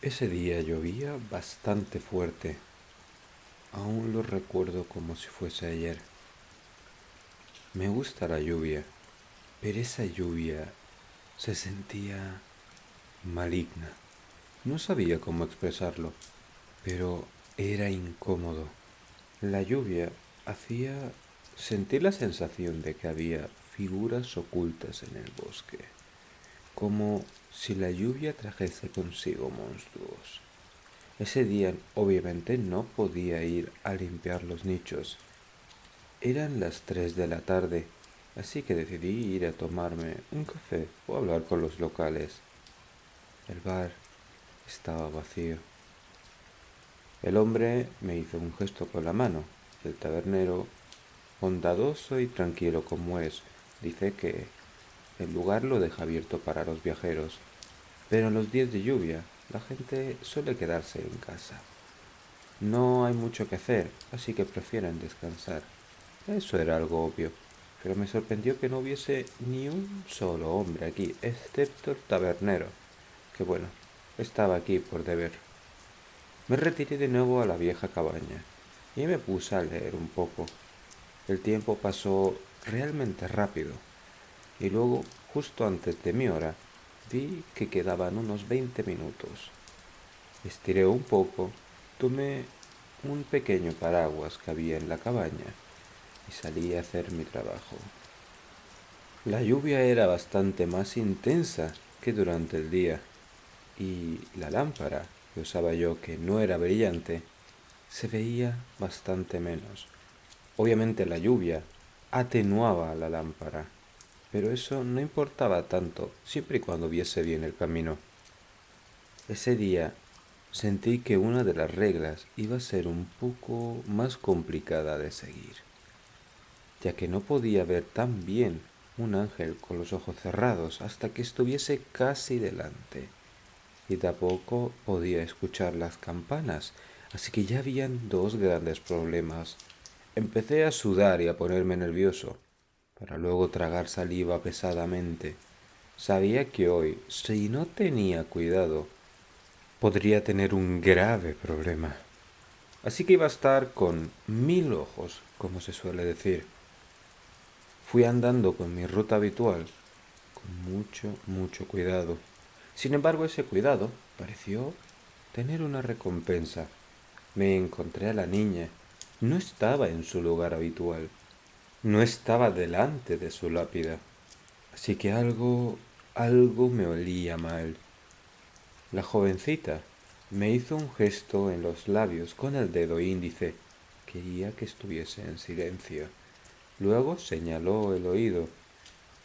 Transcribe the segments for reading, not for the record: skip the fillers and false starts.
Ese día llovía bastante fuerte. Aún lo recuerdo como si fuese ayer. Me gusta la lluvia, pero esa lluvia se sentía maligna. No sabía cómo expresarlo, pero era incómodo. La lluvia hacía sentir la sensación de que había figuras ocultas en el bosque, como si la lluvia trajese consigo monstruos. Ese día obviamente no podía ir a limpiar los nichos. Eran las 3 de la tarde, así que decidí ir a tomarme un café o hablar con los locales. El bar estaba vacío. El hombre me hizo un gesto con la mano. El tabernero, bondadoso y tranquilo como es, dice que el lugar lo deja abierto para los viajeros, pero en los días de lluvia la gente suele quedarse en casa. No hay mucho que hacer, así que prefieren descansar. Eso era algo obvio, pero me sorprendió que no hubiese ni un solo hombre aquí, excepto el tabernero, que bueno, estaba aquí por deber. Me retiré de nuevo a la vieja cabaña y me puse a leer un poco. El tiempo pasó realmente rápido y luego, justo antes de mi hora, vi que quedaban unos 20 minutos. Estiré un poco, tomé un pequeño paraguas que había en la cabaña y salí a hacer mi trabajo. La lluvia era bastante más intensa que durante el día y la lámpara que usaba yo, que no era brillante, se veía bastante menos. Obviamente la lluvia atenuaba la lámpara, pero eso no importaba tanto siempre y cuando viese bien el camino. Ese día sentí que una de las reglas iba a ser un poco más complicada de seguir, ya que no podía ver tan bien un ángel con los ojos cerrados hasta que estuviese casi delante, y tampoco podía escuchar las campanas, así que ya habían dos grandes problemas. Empecé a sudar y a ponerme nervioso, para luego tragar saliva pesadamente. Sabía que hoy, si no tenía cuidado, podría tener un grave problema. Así que iba a estar con 1000 ojos, como se suele decir. Fui andando con mi ruta habitual, con mucho cuidado. Sin embargo, ese cuidado pareció tener una recompensa. Me encontré a la niña. No estaba en su lugar habitual. No estaba delante de su lápida. Así que algo me olía mal. La jovencita me hizo un gesto en los labios con el dedo índice. Quería que estuviese en silencio. Luego señaló el oído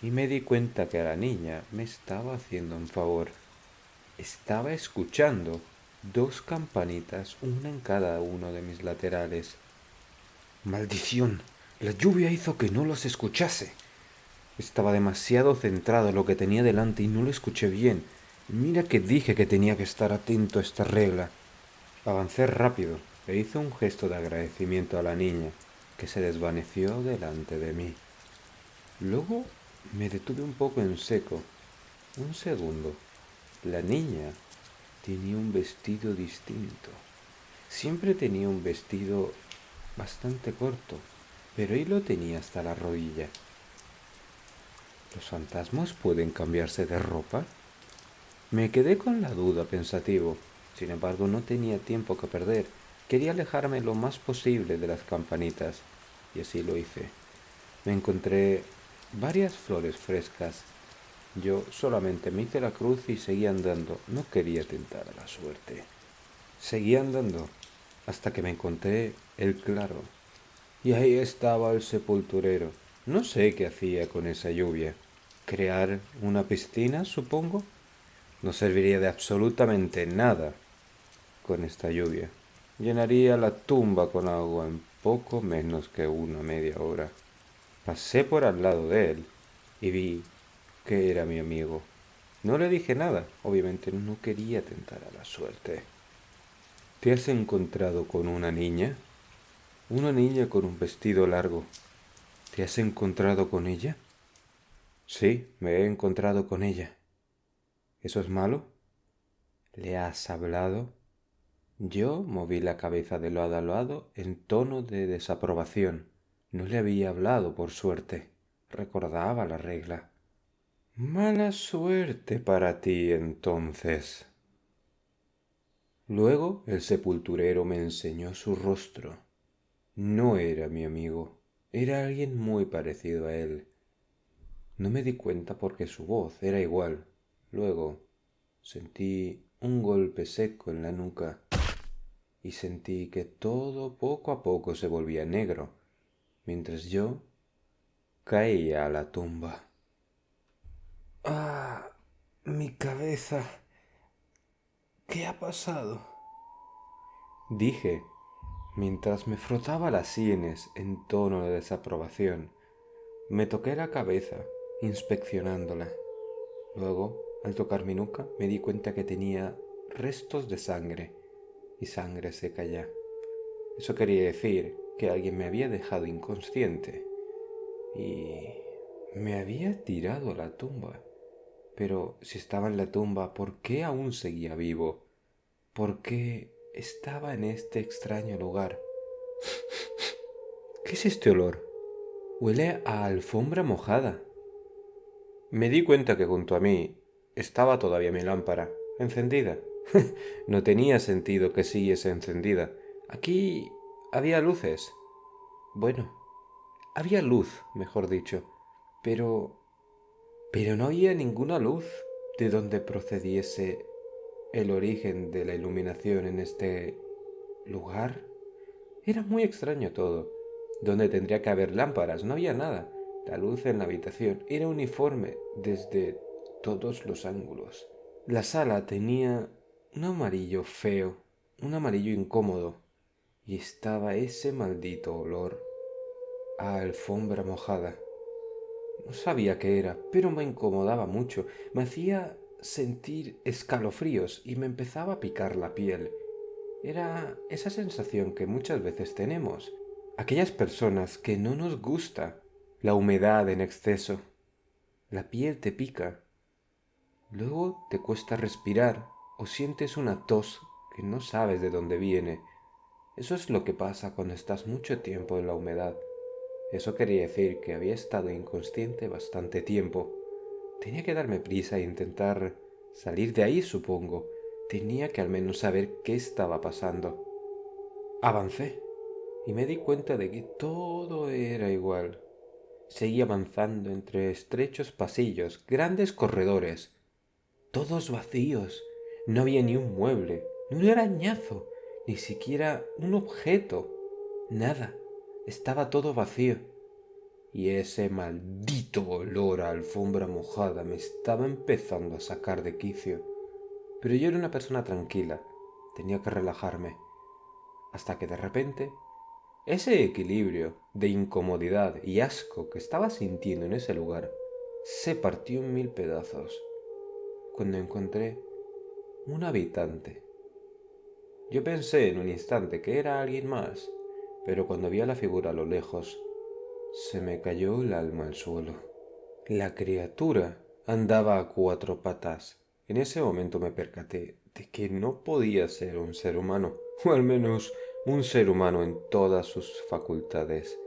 y me di cuenta que la niña me estaba haciendo un favor. Estaba escuchando dos campanitas, una en cada uno de mis laterales. ¡Maldición! La lluvia hizo que no los escuchase. Estaba demasiado centrado en lo que tenía delante y no lo escuché bien. Mira que dije que tenía que estar atento a esta regla. Avancé rápido e hice un gesto de agradecimiento a la niña, que se desvaneció delante de mí. Luego me detuve un poco en seco. Un segundo. La niña tenía un vestido distinto. Siempre tenía un vestido bastante corto, pero hoy lo tenía hasta la rodilla. ¿Los fantasmas pueden cambiarse de ropa? Me quedé con la duda pensativo. Sin embargo, no tenía tiempo que perder. Quería alejarme lo más posible de las campanitas, y así lo hice. Me encontré varias flores frescas. Yo solamente me hice la cruz y seguí andando. No quería tentar a la suerte. Seguí andando hasta que me encontré el claro. Y ahí estaba el sepulturero. No sé qué hacía con esa lluvia. ¿Crear una piscina, supongo? No serviría de absolutamente nada con esta lluvia. Llenaría la tumba con agua en poco menos que una media hora. Pasé por al lado de él y vi que era mi amigo. No le dije nada, obviamente no quería tentar a la suerte. ¿Te has encontrado con una niña? Una niña con un vestido largo. ¿Te has encontrado con ella? Sí, me he encontrado con ella. ¿Eso es malo? ¿Le has hablado? Yo moví la cabeza de lado a lado en tono de desaprobación. No le había hablado, por suerte. Recordaba la regla. Mala suerte para ti, entonces. Luego el sepulturero me enseñó su rostro. No era mi amigo, era alguien muy parecido a él. No me di cuenta porque su voz era igual. Luego sentí un golpe seco en la nuca y sentí que todo poco a poco se volvía negro, mientras yo caía a la tumba. ¡Ah! Mi cabeza. ¿Qué ha pasado? Dije, mientras me frotaba las sienes en tono de desaprobación. Me toqué la cabeza, inspeccionándola. Luego, al tocar mi nuca, me di cuenta que tenía restos de sangre y sangre seca ya. Eso quería decir que alguien me había dejado inconsciente y me había tirado a la tumba. Pero si estaba en la tumba, ¿por qué aún seguía vivo? ¿Por qué estaba en este extraño lugar? ¿Qué es este olor? Huele a alfombra mojada. Me di cuenta que junto a mí estaba todavía mi lámpara, encendida. No tenía sentido que siguiese encendida. Aquí había luces. Bueno, había luz, mejor dicho. Pero... Pero no había ninguna luz de donde procediese el origen de la iluminación en este lugar. Era muy extraño todo. Donde tendría que haber lámparas, no había nada. La luz en la habitación era uniforme desde todos los ángulos. La sala tenía un amarillo feo, un amarillo incómodo, y estaba ese maldito olor a alfombra mojada. No sabía qué era, pero me incomodaba mucho. Me hacía sentir escalofríos y me empezaba a picar la piel. Era esa sensación que muchas veces tenemos, aquellas personas que no nos gusta la humedad en exceso. La piel te pica, luego te cuesta respirar o sientes una tos que no sabes de dónde viene. Eso es lo que pasa cuando estás mucho tiempo en la humedad. Eso quería decir que había estado inconsciente bastante tiempo. Tenía que darme prisa e intentar salir de ahí, supongo. Tenía que al menos saber qué estaba pasando. Avancé y me di cuenta de que todo era igual. Seguí avanzando entre estrechos pasillos, grandes corredores, todos vacíos. No había ni un mueble, ni un arañazo, ni siquiera un objeto. Nada. Estaba todo vacío. Y ese maldito olor a alfombra mojada me estaba empezando a sacar de quicio. Pero yo era una persona tranquila. Tenía que relajarme. Hasta que de repente ese equilibrio de incomodidad y asco que estaba sintiendo en ese lugar se partió en mil pedazos cuando encontré un habitante. Yo pensé en un instante que era alguien más, pero cuando vi a la figura a lo lejos, se me cayó el alma al suelo. La criatura andaba a cuatro patas. En ese momento me percaté de que no podía ser un ser humano, o al menos un ser humano en todas sus facultades.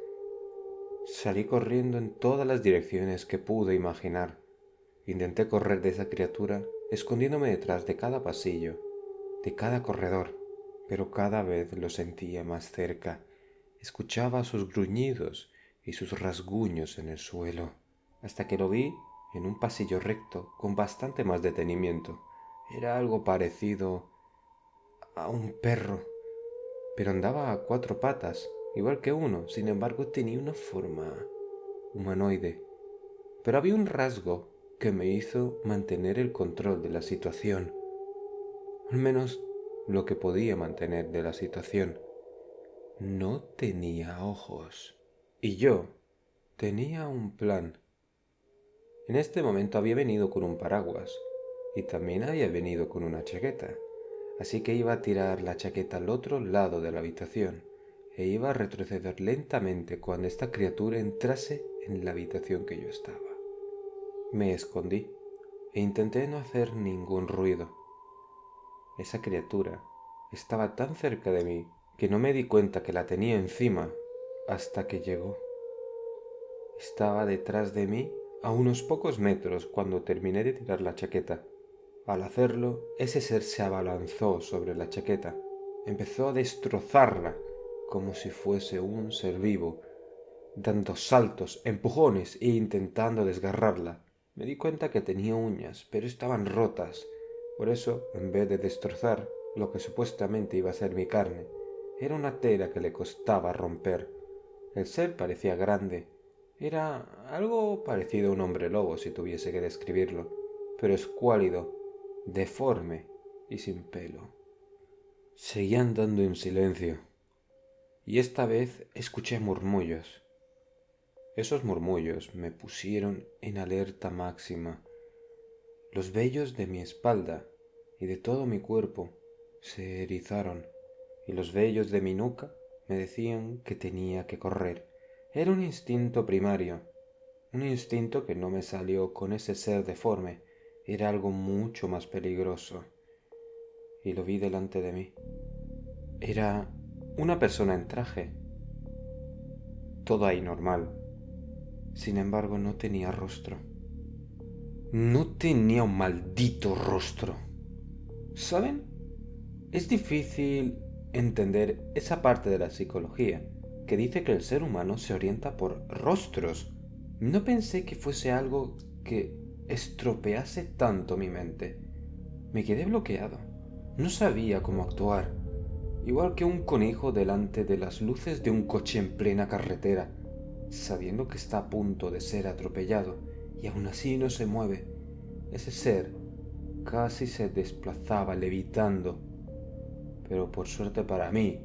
Salí corriendo en todas las direcciones que pude imaginar. Intenté correr de esa criatura, escondiéndome detrás de cada pasillo, de cada corredor, pero cada vez lo sentía más cerca. Escuchaba sus gruñidos y sus rasguños en el suelo, hasta que lo vi en un pasillo recto con bastante más detenimiento. Era algo parecido a un perro, pero andaba a cuatro patas, igual que uno. Sin embargo, tenía una forma humanoide. Pero había un rasgo que me hizo mantener el control de la situación, al menos lo que podía mantener de la situación. No tenía ojos. Y yo tenía un plan. En este momento había venido con un paraguas y también había venido con una chaqueta, así que iba a tirar la chaqueta al otro lado de la habitación e iba a retroceder lentamente cuando esta criatura entrase en la habitación que yo estaba. Me escondí e intenté no hacer ningún ruido. Esa criatura estaba tan cerca de mí que no me di cuenta que la tenía encima hasta que llegó. Estaba detrás de mí a unos pocos metros cuando terminé de tirar la chaqueta. Al hacerlo, ese ser se abalanzó sobre la chaqueta. Empezó a destrozarla como si fuese un ser vivo, dando saltos, empujones e intentando desgarrarla. Me di cuenta que tenía uñas, pero estaban rotas. Por eso, en vez de destrozar lo que supuestamente iba a ser mi carne, era una tela que le costaba romper. El ser parecía grande. Era algo parecido a un hombre lobo si tuviese que describirlo, pero escuálido, deforme y sin pelo. Seguía andando en silencio, y esta vez escuché murmullos. Esos murmullos me pusieron en alerta máxima. Los vellos de mi espalda y de todo mi cuerpo se erizaron, y los vellos de mi nuca me decían que tenía que correr. Era un instinto primario, un instinto que no me salió con ese ser deforme. Era algo mucho más peligroso, y lo vi delante de mí. Era una persona en traje, todo ahí normal. Sin embargo, no tenía rostro. No tenía un maldito rostro. ¿Saben? Es difícil entender esa parte de la psicología que dice que el ser humano se orienta por rostros. No pensé que fuese algo que estropease tanto mi mente. Me quedé bloqueado. No sabía cómo actuar. Igual que un conejo delante de las luces de un coche en plena carretera, sabiendo que está a punto de ser atropellado y aún así no se mueve. Ese ser casi se desplazaba levitando, pero por suerte para mí,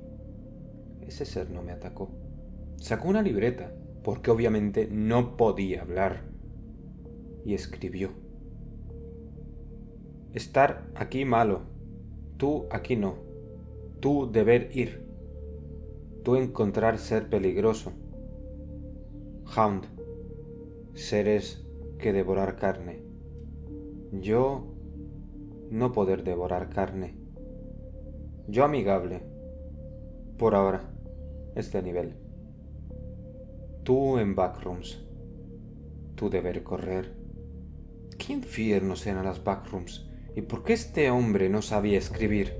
ese ser no me atacó. Sacó una libreta, porque obviamente no podía hablar, y escribió: estar aquí malo, tú aquí no, tú deber ir, tú encontrar ser peligroso, Hound, seres que devorar carne, yo no poder devorar carne, yo amigable, por ahora, este nivel, tú en backrooms, tú deber correr. ¿Qué infiernos eran las backrooms? ¿Y por qué este hombre no sabía escribir?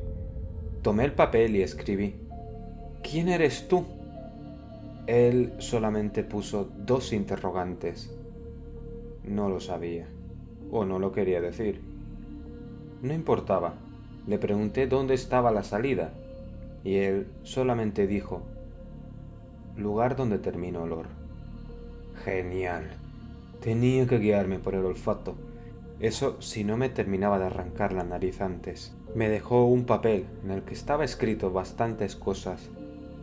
Tomé el papel y escribí: ¿quién eres tú? Él solamente puso 2 interrogantes. No lo sabía, o no lo quería decir. No importaba. Le pregunté dónde estaba la salida, y él solamente dijo: lugar donde termina olor. Genial. Tenía que guiarme por el olfato. Eso si no me terminaba de arrancar la nariz antes. Me dejó un papel en el que estaba escrito bastantes cosas.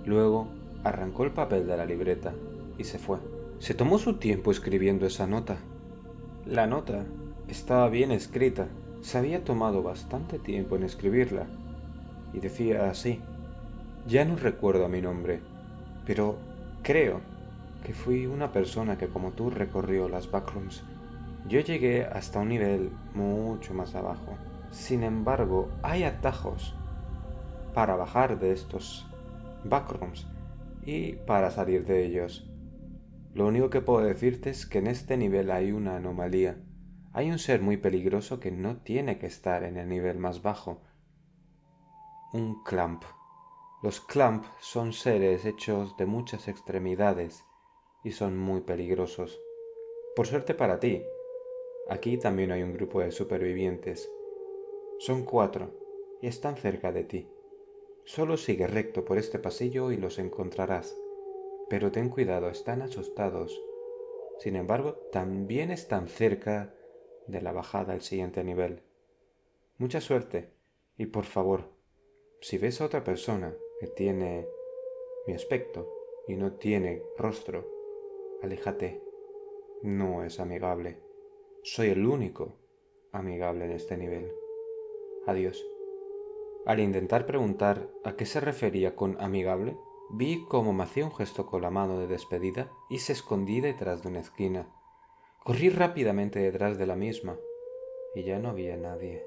Luego arrancó el papel de la libreta y se fue. Se tomó su tiempo escribiendo esa nota. La nota estaba bien escrita. Se había tomado bastante tiempo en escribirla. Y decía así: ya no recuerdo mi nombre, pero creo que fui una persona que como tú recorrió las backrooms. Yo llegué hasta un nivel mucho más abajo. Sin embargo, hay atajos para bajar de estos backrooms y para salir de ellos. Lo único que puedo decirte es que en este nivel hay una anomalía. Hay un ser muy peligroso que no tiene que estar en el nivel más bajo. Un clamp. Los clamp son seres hechos de muchas extremidades y son muy peligrosos. Por suerte para ti, aquí también hay un grupo de supervivientes. Son 4 y están cerca de ti. Solo sigue recto por este pasillo y los encontrarás. Pero ten cuidado, están asustados. Sin embargo, también están cerca de la bajada al siguiente nivel. Mucha suerte y por favor, si ves a otra persona que tiene mi aspecto y no tiene rostro, aléjate. No es amigable. Soy el único amigable en este nivel. Adiós. Al intentar preguntar a qué se refería con amigable, vi cómo me hacía un gesto con la mano de despedida y se escondía detrás de una esquina. Corrí rápidamente detrás de la misma y ya no había nadie.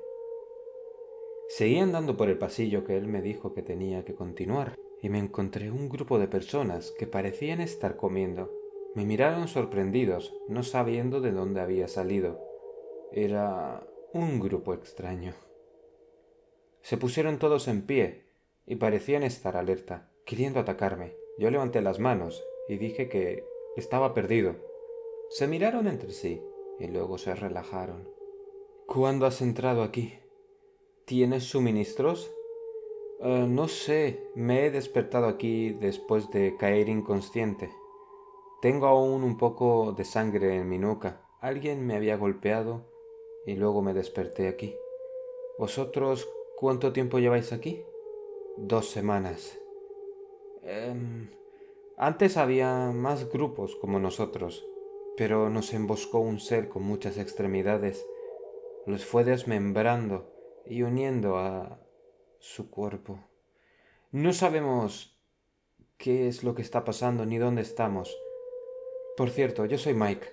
Seguí andando por el pasillo que él me dijo que tenía que continuar y me encontré un grupo de personas que parecían estar comiendo. Me miraron sorprendidos, no sabiendo de dónde había salido. Era un grupo extraño. Se pusieron todos en pie y parecían estar alerta, queriendo atacarme. Yo levanté las manos y dije que estaba perdido. Se miraron entre sí y luego se relajaron. ¿Cuándo has entrado aquí? ¿Tienes suministros? No sé, me he despertado aquí después de caer inconsciente. Tengo aún un poco de sangre en mi nuca. Alguien me había golpeado y luego me desperté aquí. ¿Vosotros cuánto tiempo lleváis aquí? 2 semanas. Antes había más grupos como nosotros, pero nos emboscó un ser con muchas extremidades. Los fue desmembrando y uniendo a su cuerpo. No sabemos qué es lo que está pasando ni dónde estamos. Por cierto, yo soy Mike,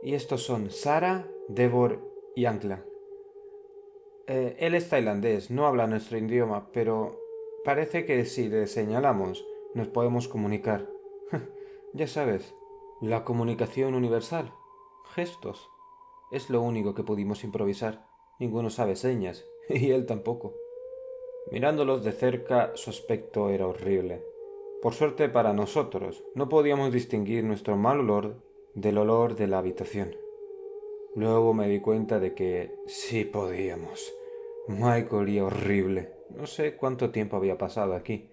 y estos son Sara, Devor y Ankla. Él es tailandés, no habla nuestro idioma, pero parece que si le señalamos nos podemos comunicar. Ya sabes, la comunicación universal. Gestos. Es lo único que pudimos improvisar. Ninguno sabe señas, y él tampoco. Mirándolos de cerca, su aspecto era horrible. Por suerte para nosotros, no podíamos distinguir nuestro mal olor del olor de la habitación. Luego me di cuenta de que sí podíamos. Mike olía horrible. No sé cuánto tiempo había pasado aquí,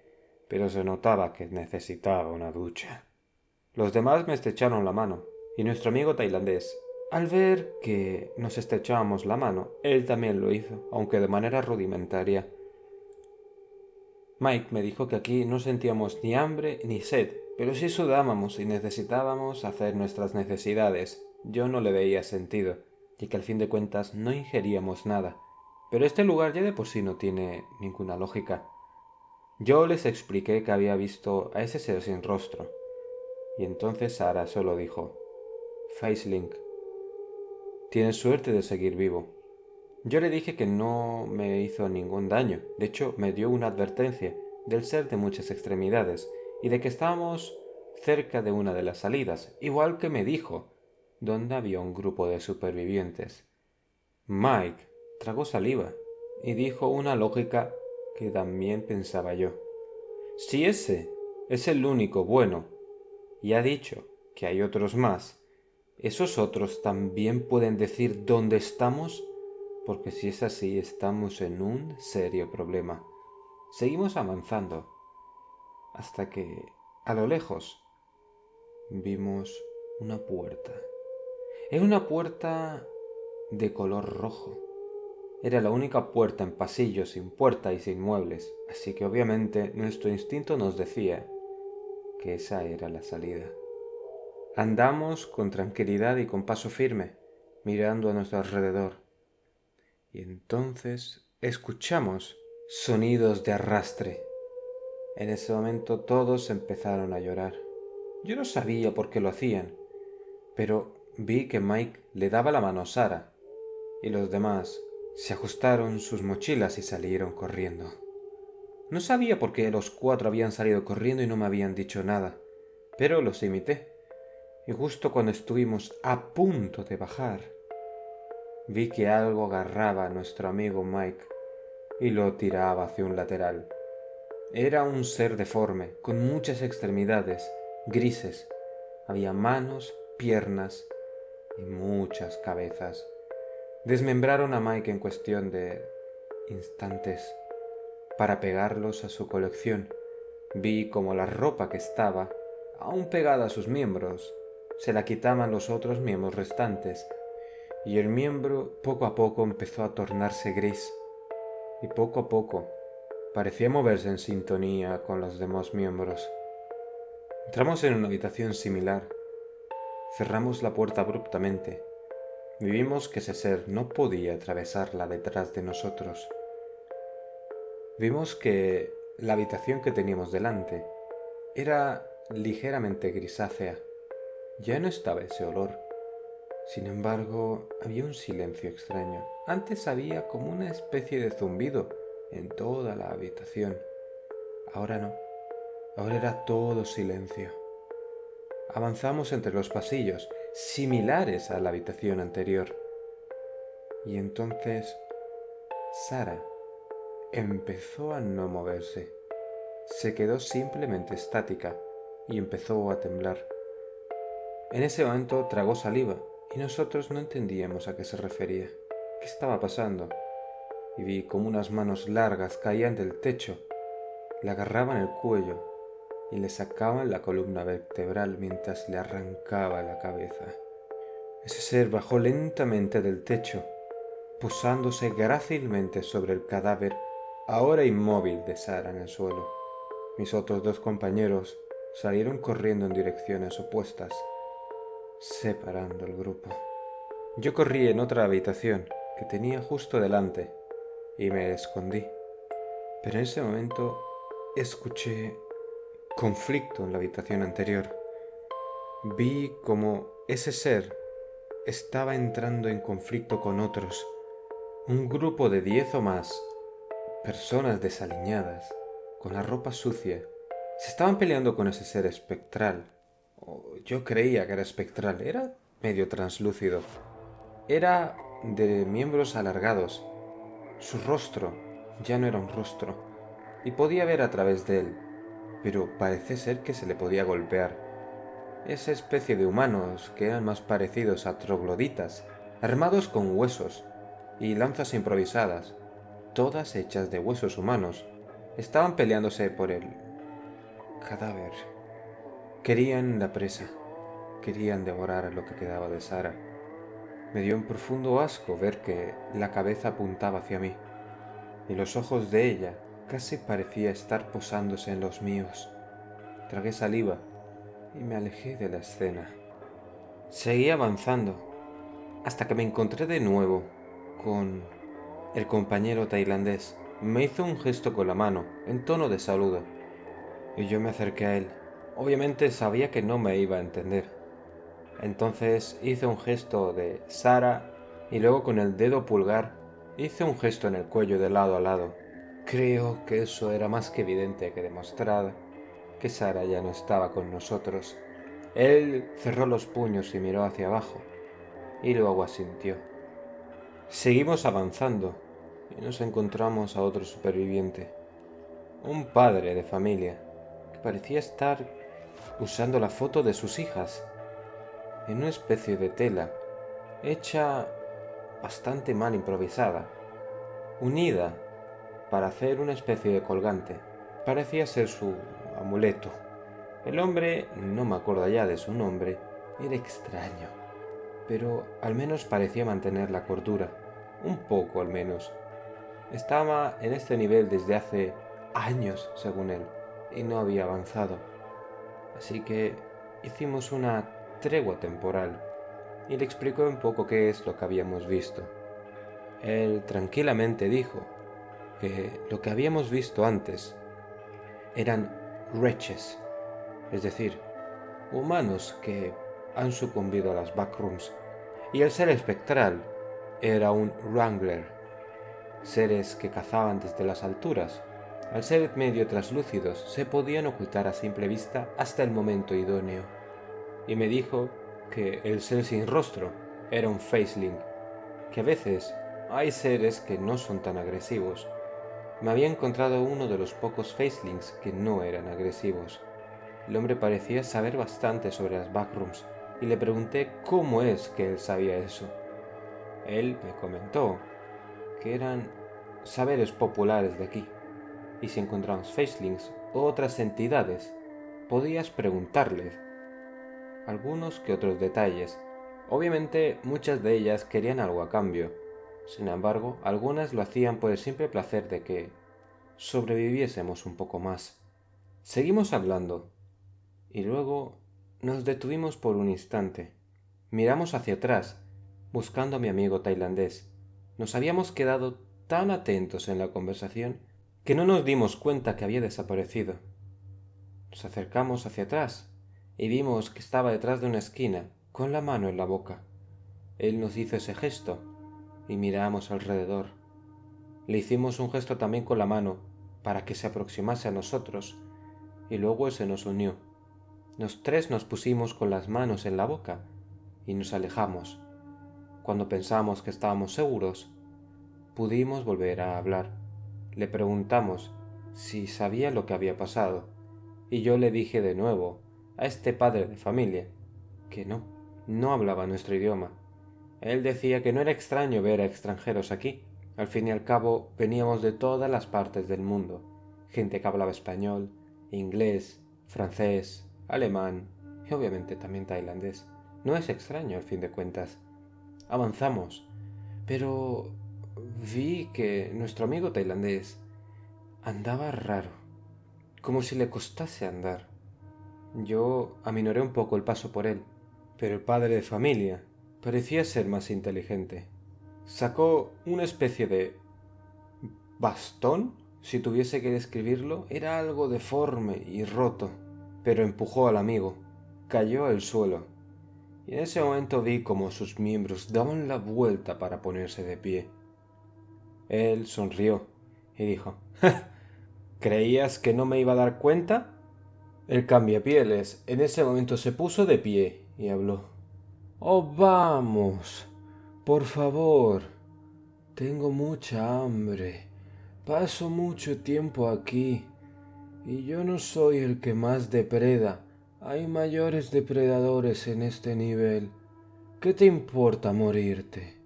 pero se notaba que necesitaba una ducha. Los demás me estrecharon la mano, y nuestro amigo tailandés, al ver que nos estrechábamos la mano, él también lo hizo, aunque de manera rudimentaria. Mike me dijo que aquí no sentíamos ni hambre ni sed, pero sí sudábamos y necesitábamos hacer nuestras necesidades. Yo no le veía sentido, y que al fin de cuentas no ingeríamos nada. Pero este lugar ya de por sí no tiene ninguna lógica. Yo les expliqué que había visto a ese ser sin rostro, y entonces Sara solo dijo: Facelink, tienes suerte de seguir vivo. Yo le dije que no me hizo ningún daño, de hecho me dio una advertencia del ser de muchas extremidades y de que estábamos cerca de una de las salidas, igual que me dijo dónde había un grupo de supervivientes. Mike tragó saliva y dijo una lógica que también pensaba yo. Si ese es el único bueno y ha dicho que hay otros más, esos otros también pueden decir dónde estamos, porque si es así estamos en un serio problema. Seguimos avanzando hasta que, a lo lejos, vimos una puerta. Era una puerta de color rojo. Era la única puerta en pasillo sin puerta y sin muebles, así que obviamente nuestro instinto nos decía que esa era la salida. Andamos con tranquilidad y con paso firme, mirando a nuestro alrededor. Y entonces escuchamos sonidos de arrastre. En ese momento todos empezaron a llorar. Yo no sabía por qué lo hacían, pero vi que Mike le daba la mano a Sara y los demás se ajustaron sus mochilas y salieron corriendo. No sabía por qué los 4 habían salido corriendo y no me habían dicho nada, pero los imité. Y justo cuando estuvimos a punto de bajar, vi que algo agarraba a nuestro amigo Mike y lo tiraba hacia un lateral. Era un ser deforme, con muchas extremidades, grises. Había manos, piernas y muchas cabezas. Desmembraron a Mike en cuestión de instantes para pegarlos a su colección. Vi como la ropa que estaba aún pegada a sus miembros se la quitaban los otros miembros restantes, y el miembro poco a poco empezó a tornarse gris, y poco a poco parecía moverse en sintonía con los demás miembros. Entramos en una habitación similar, cerramos la puerta abruptamente y vimos que ese ser no podía atravesarla detrás de nosotros. Vimos que la habitación que teníamos delante era ligeramente grisácea. Ya no estaba ese olor. Sin embargo, había un silencio extraño. Antes había como una especie de zumbido, en toda la habitación. Ahora no, ahora era todo silencio. Avanzamos entre los pasillos, similares a la habitación anterior. Y entonces Sara empezó a no moverse. Se quedó simplemente estática y empezó a temblar. En ese momento tragó saliva y nosotros no entendíamos a qué se refería. ¿Qué estaba pasando? Y vi como unas manos largas caían del techo, le agarraban el cuello y le sacaban la columna vertebral mientras le arrancaba la cabeza. Ese ser bajó lentamente del techo, posándose grácilmente sobre el cadáver, ahora inmóvil, de Sara en el suelo. Mis otros dos compañeros salieron corriendo en direcciones opuestas, separando el grupo. Yo corrí en otra habitación que tenía justo delante y me escondí. Pero en ese momento escuché conflicto en la habitación anterior. Vi como ese ser estaba entrando en conflicto con otros, un grupo de 10 o más personas desaliñadas, con la ropa sucia. Se estaban peleando con ese ser espectral. O yo creía que era espectral, era medio translúcido. Era de miembros alargados. Su rostro ya no era un rostro, y podía ver a través de él, pero parece ser que se le podía golpear. Esa especie de humanos que eran más parecidos a trogloditas, armados con huesos y lanzas improvisadas, todas hechas de huesos humanos, estaban peleándose por el cadáver. Querían la presa, querían devorar lo que quedaba de Sara. Me dio un profundo asco ver que la cabeza apuntaba hacia mí, y los ojos de ella casi parecía estar posándose en los míos. Tragué saliva y me alejé de la escena. Seguí avanzando hasta que me encontré de nuevo con el compañero tailandés. Me hizo un gesto con la mano, en tono de saludo, y yo me acerqué a él. Obviamente sabía que no me iba a entender. Entonces hice un gesto de Sara y luego con el dedo pulgar hice un gesto en el cuello de lado a lado. Creo que eso era más que evidente que demostrar que Sara ya no estaba con nosotros. Él cerró los puños y miró hacia abajo, y luego asintió. Seguimos avanzando y nos encontramos a otro superviviente, un padre de familia, que parecía estar usando la foto de sus hijas en una especie de tela, hecha bastante mal improvisada, unida para hacer una especie de colgante. Parecía ser su amuleto. El hombre, no me acuerdo ya de su nombre, era extraño, pero al menos parecía mantener la cordura, un poco al menos. Estaba en este nivel desde hace años, según él, y no había avanzado. Así que hicimos una tregua temporal y le explicó un poco qué es lo que habíamos visto. Él tranquilamente dijo que lo que habíamos visto antes eran wretches, es decir, humanos que han sucumbido a las backrooms, y el ser espectral era un wrangler, seres que cazaban desde las alturas. Al ser medio traslúcidos se podían ocultar a simple vista hasta el momento idóneo, y me dijo que el ser sin rostro era un faceling, que a veces hay seres que no son tan agresivos. Me había encontrado uno de los pocos facelings que no eran agresivos. El hombre parecía saber bastante sobre las backrooms y le pregunté cómo es que él sabía eso. Él me comentó que eran saberes populares de aquí, y si encontramos facelings u otras entidades, podías preguntarles algunos que otros detalles. Obviamente muchas de ellas querían algo a cambio. Sin embargo, algunas lo hacían por el simple placer de que sobreviviésemos un poco más. Seguimos hablando y luego nos detuvimos por un instante. Miramos hacia atrás, buscando a mi amigo tailandés. Nos habíamos quedado tan atentos en la conversación que no nos dimos cuenta que había desaparecido. Nos acercamos hacia atrás y vimos que estaba detrás de una esquina, con la mano en la boca. Él nos hizo ese gesto y miramos alrededor. Le hicimos un gesto también con la mano para que se aproximase a nosotros y luego se nos unió. Los tres nos pusimos con las manos en la boca y nos alejamos. Cuando pensamos que estábamos seguros, pudimos volver a hablar. Le preguntamos si sabía lo que había pasado y yo le dije de nuevo a este padre de familia que no hablaba nuestro idioma. Él decía que no era extraño ver a extranjeros aquí. Al fin y al cabo, veníamos de todas las partes del mundo. Gente que hablaba español, inglés, francés, alemán y obviamente también tailandés. No es extraño, al fin de cuentas. Avanzamos, pero vi que nuestro amigo tailandés andaba raro, como si le costase andar. Yo aminoré un poco el paso por él, pero el padre de familia parecía ser más inteligente. Sacó una especie de bastón, si tuviese que describirlo, era algo deforme y roto, pero empujó al amigo. Cayó al suelo, y en ese momento vi como sus miembros daban la vuelta para ponerse de pie. Él sonrió y dijo: ¿Creías que no me iba a dar cuenta? El cambiapieles en ese momento se puso de pie y habló: Oh, vamos, por favor, tengo mucha hambre. Paso mucho tiempo aquí y yo no soy el que más depreda. Hay mayores depredadores en este nivel. ¿Qué te importa morirte?,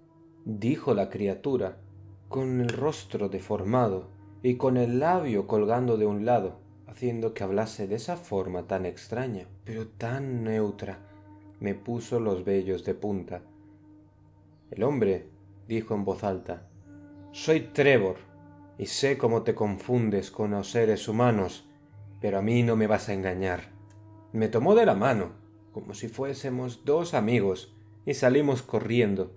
dijo la criatura, con el rostro deformado y con el labio colgando de un lado, haciendo que hablase de esa forma tan extraña, pero tan neutra. Me puso los vellos de punta. El hombre dijo en voz alta: Soy Trevor, y sé cómo te confundes con los seres humanos, pero a mí no me vas a engañar. Me tomó de la mano, como si fuésemos dos amigos, y salimos corriendo.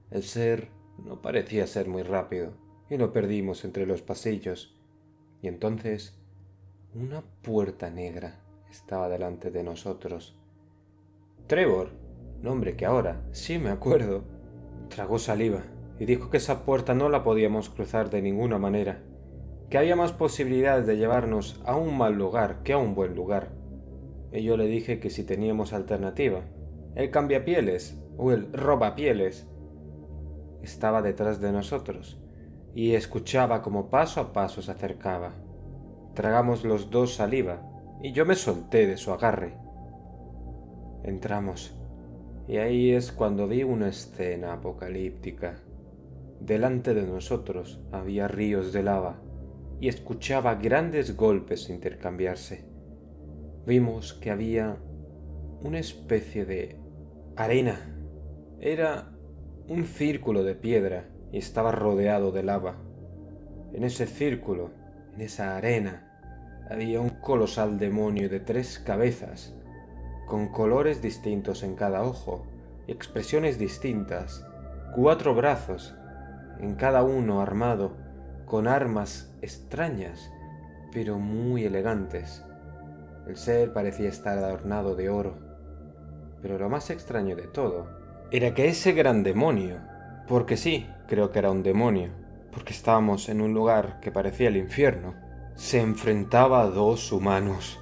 El ser no parecía ser muy rápido, y lo perdimos entre los pasillos. Y entonces una puerta negra estaba delante de nosotros. Trevor, nombre que ahora sí me acuerdo, tragó saliva y dijo que esa puerta no la podíamos cruzar de ninguna manera, que había más posibilidades de llevarnos a un mal lugar que a un buen lugar. Y yo le dije que si teníamos alternativa. El cambiapieles o el robapieles estaba detrás de nosotros y escuchaba como paso a paso se acercaba. Tragamos los dos saliva y yo me solté de su agarre. Entramos y ahí es cuando vi una escena apocalíptica. Delante de nosotros había ríos de lava y escuchaba grandes golpes intercambiarse. Vimos que había una especie de arena. Era un círculo de piedra y estaba rodeado de lava. En ese círculo, en esa arena, había un colosal demonio de 3 cabezas, con colores distintos en cada ojo y expresiones distintas, 4 brazos, en cada uno armado con armas extrañas, pero muy elegantes. El ser parecía estar adornado de oro, pero lo más extraño de todo era que ese gran demonio, porque sí, creo que era un demonio, porque estábamos en un lugar que parecía el infierno, se enfrentaba a 2 humanos.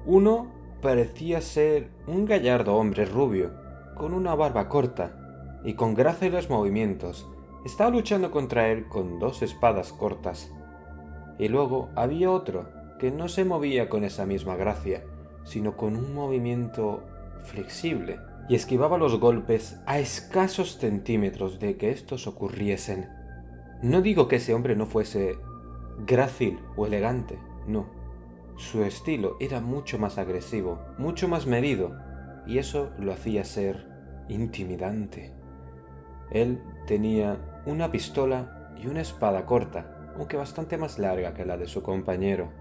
Uno parecía ser un gallardo hombre rubio, con una barba corta y con gracia en los movimientos. Estaba luchando contra él con 2 espadas cortas. Y luego había otro que no se movía con esa misma gracia, sino con un movimiento flexible, y esquivaba los golpes a escasos centímetros de que estos ocurriesen. No digo que ese hombre no fuese grácil o elegante, no. Su estilo era mucho más agresivo, mucho más medido, y eso lo hacía ser intimidante. Él tenía una pistola y una espada corta, aunque bastante más larga que la de su compañero,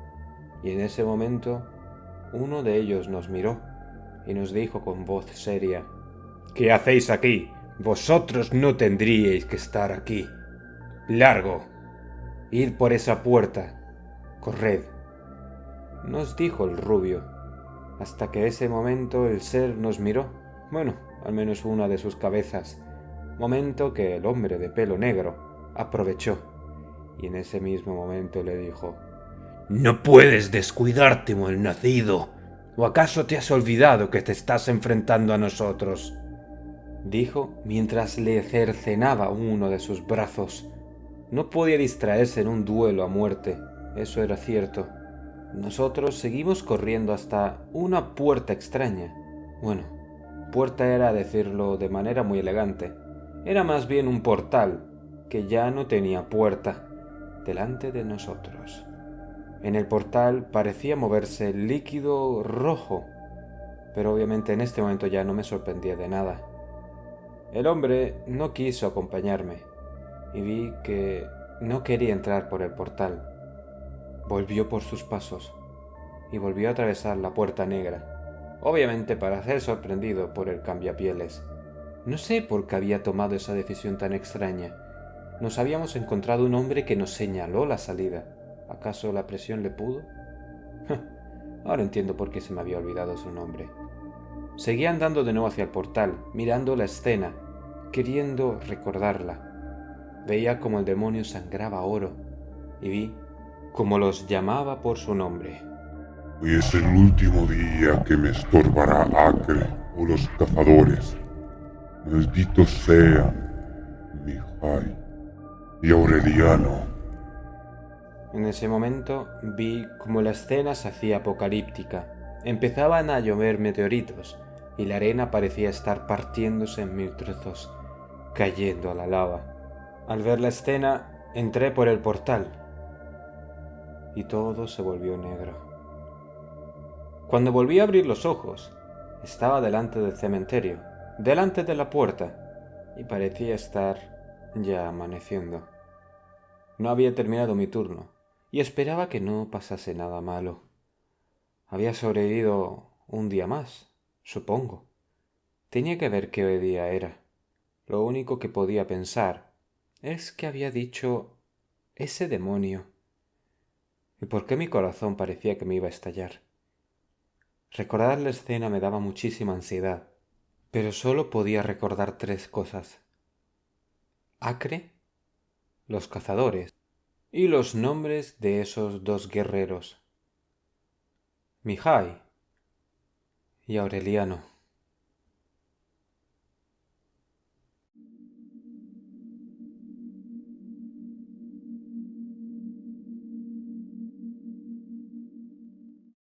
y en ese momento uno de ellos nos miró y nos dijo con voz seria: ¿Qué hacéis aquí? Vosotros no tendríais que estar aquí. ¡Largo! Id por esa puerta. Corred, nos dijo el rubio, hasta que ese momento el ser nos miró, bueno, al menos una de sus cabezas, momento que el hombre de pelo negro aprovechó y en ese mismo momento le dijo: «No puedes descuidarte, malnacido. ¿O acaso te has olvidado que te estás enfrentando a nosotros?», dijo mientras le cercenaba uno de sus brazos. No podía distraerse en un duelo a muerte, eso era cierto. Nosotros seguimos corriendo hasta una puerta extraña. Bueno, puerta era decirlo de manera muy elegante. Era más bien un portal, que ya no tenía puerta, delante de nosotros. En el portal parecía moverse líquido rojo, pero obviamente en este momento ya no me sorprendía de nada. El hombre no quiso acompañarme y vi que no quería entrar por el portal. Volvió por sus pasos y volvió a atravesar la puerta negra, obviamente para ser sorprendido por el cambiapieles. No sé por qué había tomado esa decisión tan extraña. Nos habíamos encontrado un hombre que nos señaló la salida. ¿Acaso la presión le pudo? Ahora entiendo por qué se me había olvidado su nombre. Seguí andando de nuevo hacia el portal, mirando la escena, queriendo recordarla. Veía como el demonio sangraba oro y vi cómo los llamaba por su nombre. Hoy es el último día que me estorbará Acre o los cazadores. Malditos sean Mihai y Aureliano. En ese momento vi cómo la escena se hacía apocalíptica. Empezaban a llover meteoritos y la arena parecía estar partiéndose en mil trozos, cayendo a la lava. Al ver la escena, entré por el portal y todo se volvió negro. Cuando volví a abrir los ojos, estaba delante del cementerio, delante de la puerta, y parecía estar ya amaneciendo. No había terminado mi turno, y esperaba que no pasase nada malo. Había sobrevivido un día más, supongo. Tenía que ver qué día era. Lo único que podía pensar es que había dicho ese demonio. ¿Y por qué mi corazón parecía que me iba a estallar? Recordar la escena me daba muchísima ansiedad, pero solo podía recordar tres cosas: Acre, los cazadores y los nombres de esos dos guerreros, Mihai y Aureliano.